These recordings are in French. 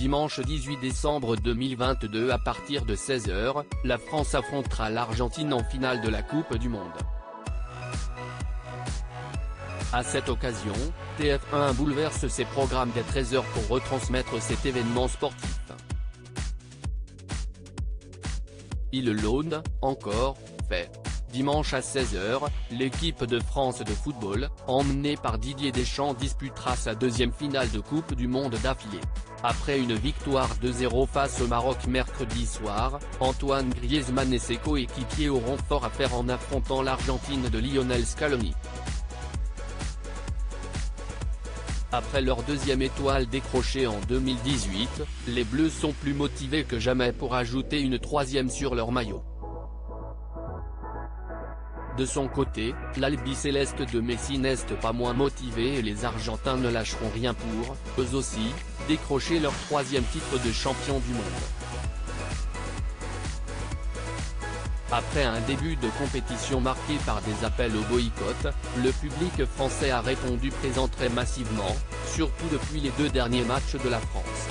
Dimanche 18 décembre 2022 à partir de 16h, la France affrontera l'Argentine en finale de la Coupe du Monde. À cette occasion, TF1 bouleverse ses programmes dès 13h pour retransmettre cet événement sportif. Il l'aude, encore, fait. Dimanche à 16h, l'équipe de France de football, emmenée par Didier Deschamps disputera sa deuxième finale de Coupe du Monde d'affilée. Après une victoire 2-0 face au Maroc mercredi soir, Antoine Griezmann et ses coéquipiers auront fort à faire en affrontant l'Argentine de Lionel Scaloni. Après leur deuxième étoile décrochée en 2018, les Bleus sont plus motivés que jamais pour ajouter une troisième sur leur maillot. De son côté, l'albicéleste de Messi n'est pas moins motivé et les Argentins ne lâcheront rien pour, eux aussi, décrocher leur troisième titre de champion du monde. Après un début de compétition marqué par des appels au boycott, le public français a répondu présent très massivement, surtout depuis les deux derniers matchs de la France.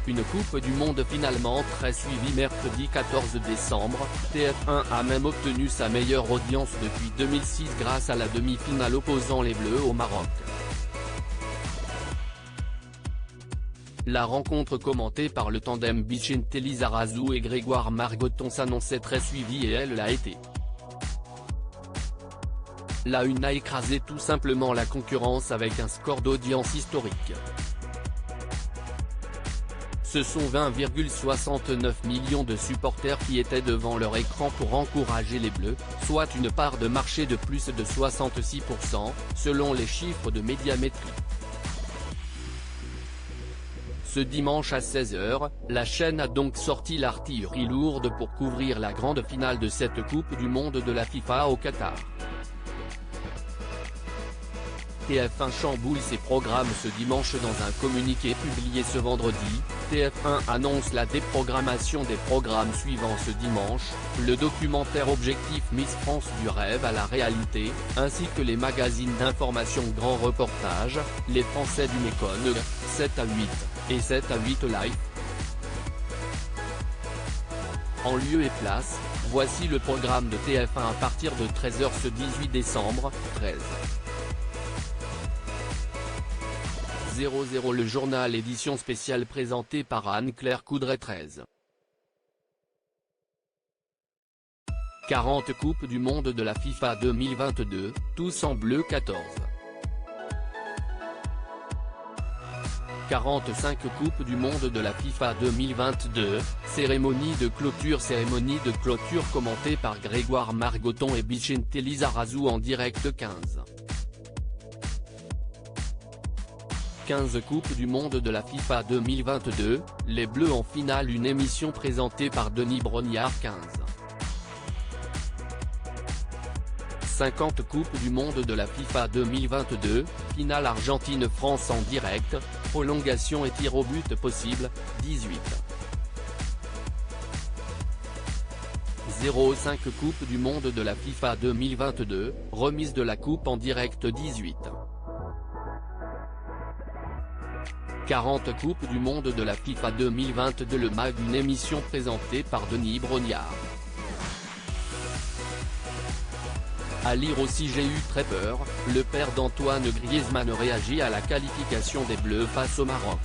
Une Coupe du Monde finalement très suivie mercredi 14 décembre, TF1 a même obtenu sa meilleure audience depuis 2006 grâce à la demi-finale opposant les Bleus au Maroc. La rencontre commentée par le tandem Vicente Lizarazu et Grégoire Margoton s'annonçait très suivie et elle l'a été. La Une a écrasé tout simplement la concurrence avec un score d'audience historique. Ce sont 20,69 millions de supporters qui étaient devant leur écran pour encourager les Bleus, soit une part de marché de plus de 66%, selon les chiffres de Médiamétrie. Ce dimanche à 16h, la chaîne a donc sorti l'artillerie lourde pour couvrir la grande finale de cette Coupe du Monde de la FIFA au Qatar. TF1 chamboule ses programmes ce dimanche dans un communiqué publié ce vendredi. TF1 annonce la déprogrammation des programmes suivants ce dimanche, le documentaire Objectif Miss France du rêve à la réalité, ainsi que les magazines d'information Grand Reportage, Les Français du Mécon, 7 à 8, et 7 à 8 Live. En lieu et place, voici le programme de TF1 à partir de 13h ce 18 décembre, 13h. 00 Le journal édition spéciale présenté par Anne-Claire Coudray 13. 40 Coupe du Monde de la FIFA 2022, tous en bleu 14. 45 Coupe du Monde de la FIFA 2022, cérémonie de clôture commentée par Grégoire Margoton et Vicente Lizarazu en direct 15. 15 Coupe du Monde de la FIFA 2022, les Bleus en finale, une émission présentée par Denis Brognard 15. 50 Coupe du Monde de la FIFA 2022, finale Argentine-France en direct, prolongation et tir au but possible, 18. 05 Coupe du Monde de la FIFA 2022, remise de la Coupe en direct 18. 40 Coupe du Monde de la FIFA 2022 Le MAG, une émission présentée par Denis Brognard. À lire aussi J'ai eu très peur, le père d'Antoine Griezmann réagit à la qualification des Bleus face au Maroc.